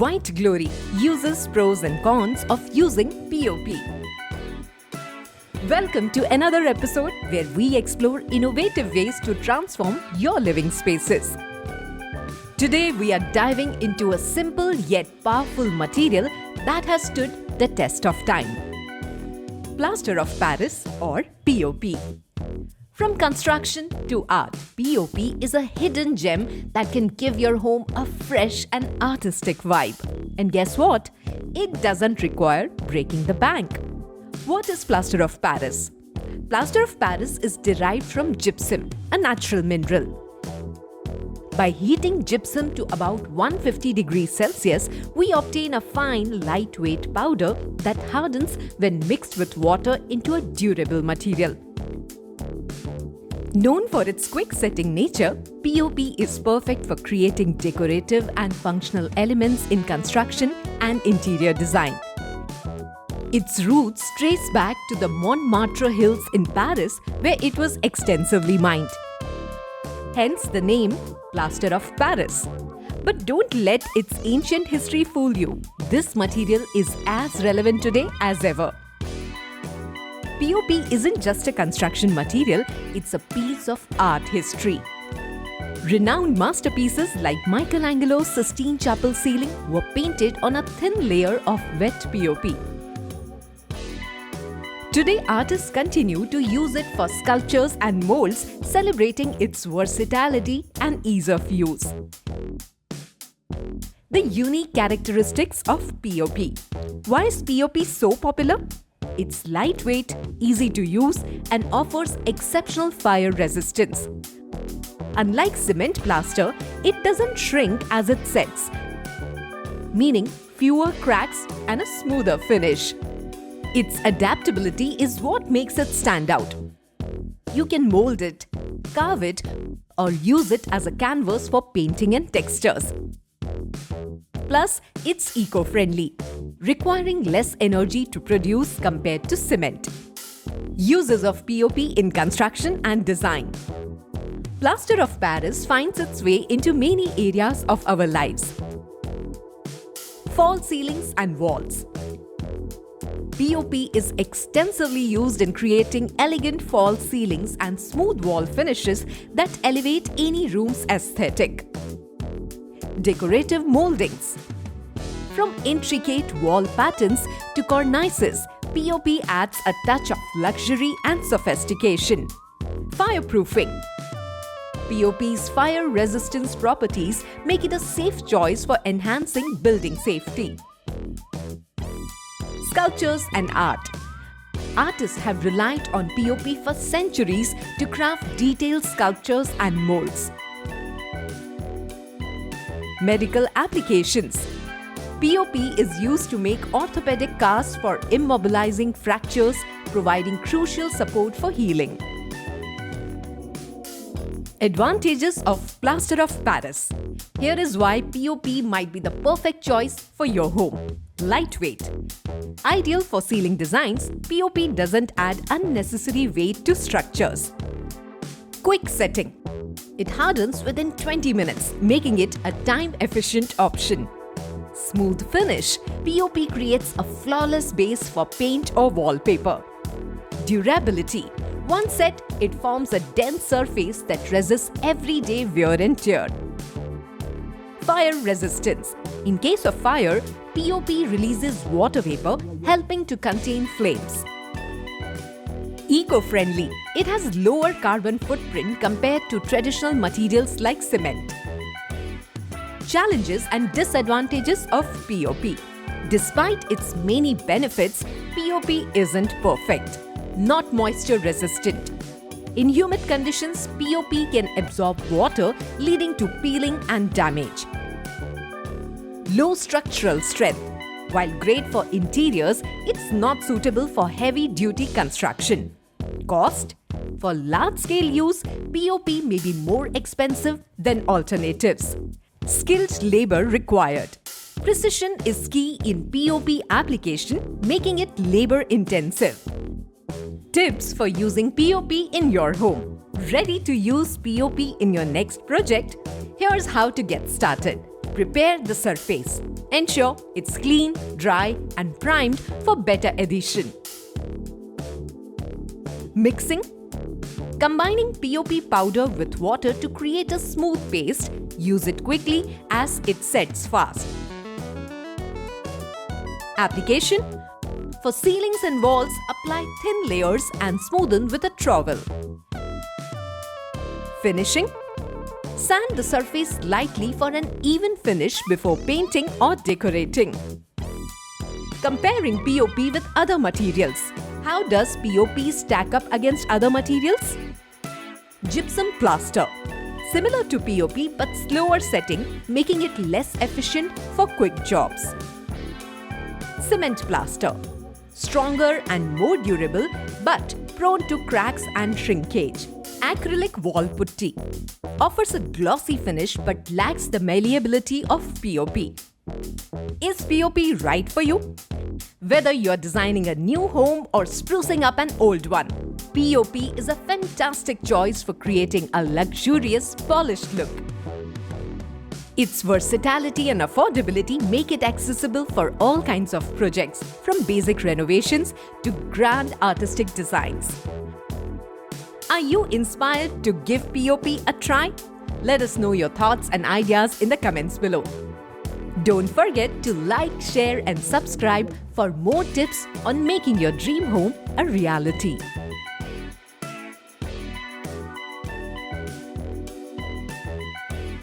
White Glory uses pros and cons of using POP. Welcome to another episode where we explore innovative ways to transform your living spaces. Today we are diving into a simple yet powerful material that has stood the test of time. Plaster of Paris or POP. From construction to art, POP is a hidden gem that can give your home a fresh and artistic vibe. And guess what? It doesn't require breaking the bank. What is plaster of Paris? Plaster of Paris is derived from gypsum, a natural mineral. By heating gypsum to about 150 degrees Celsius, we obtain a fine, lightweight powder that hardens when mixed with water into a durable material. Known for its quick-setting nature, POP is perfect for creating decorative and functional elements in construction and interior design. Its roots trace back to the Montmartre Hills in Paris, where it was extensively mined. Hence the name Plaster of Paris. But don't let its ancient history fool you. This material is as relevant today as ever. POP isn't just a construction material, it's a piece of art history. Renowned masterpieces like Michelangelo's Sistine Chapel ceiling were painted on a thin layer of wet POP. Today, artists continue to use it for sculptures and molds, celebrating its versatility and ease of use. The unique characteristics of POP. Why is POP so popular? It's lightweight, easy to use, and offers exceptional fire resistance. Unlike cement plaster, it doesn't shrink as it sets, meaning fewer cracks and a smoother finish. Its adaptability is what makes it stand out. You can mold it, carve it, or use it as a canvas for painting and textures. Plus, it's eco-friendly, requiring less energy to produce compared to cement. Uses of POP in construction and design. Plaster of Paris finds its way into many areas of our lives. False ceilings and walls. POP is extensively used in creating elegant false ceilings and smooth wall finishes that elevate any room's aesthetic. Decorative moldings. From intricate wall patterns to cornices, POP adds a touch of luxury and sophistication. Fireproofing. POP's fire resistance properties make it a safe choice for enhancing building safety. Sculptures and art. Artists have relied on POP for centuries to craft detailed sculptures and molds. Medical applications. POP is used to make orthopedic casts for immobilizing fractures, providing crucial support for healing. Advantages of Plaster of Paris. Here is why POP might be the perfect choice for your home. Lightweight. Ideal for ceiling designs, POP doesn't add unnecessary weight to structures. Quick setting. It hardens within 20 minutes, making it a time-efficient option. Smooth finish. POP creates a flawless base for paint or wallpaper. Durability. Once set, it forms a dense surface that resists everyday wear and tear. Fire resistance. In case of fire, POP releases water vapor, helping to contain flames. Eco-friendly. It has lower carbon footprint compared to traditional materials like cement. Challenges and disadvantages of POP. Despite its many benefits, POP isn't perfect. Not moisture resistant. In humid conditions, POP can absorb water, leading to peeling and damage. Low structural strength. While great for interiors, it's not suitable for heavy-duty construction. Cost. For large-scale use, POP may be more expensive than alternatives. Skilled labor required. Precision is key in POP application, making it labor-intensive. Tips for using POP in your home. Ready to use POP in your next project? Here's how to get started. Prepare the surface. Ensure it's clean, dry, and primed for better adhesion. Mixing. Combining POP powder with water to create a smooth paste. Use it quickly as it sets fast. Application. For ceilings and walls, apply thin layers and smoothen with a trowel. Finishing. Sand the surface lightly for an even finish before painting or decorating. Comparing POP with other materials. How does POP stack up against other materials? Gypsum plaster. Similar to POP but slower setting, making it less efficient for quick jobs. Cement plaster. Stronger and more durable but prone to cracks and shrinkage. Acrylic wall putty. Offers a glossy finish but lacks the malleability of POP. Is POP right for you? Whether you're designing a new home or sprucing up an old one, POP is a fantastic choice for creating a luxurious, polished look. Its versatility and affordability make it accessible for all kinds of projects, from basic renovations to grand artistic designs. Are you inspired to give POP a try? Let us know your thoughts and ideas in the comments below. Don't forget to like, share and subscribe for more tips on making your dream home a reality.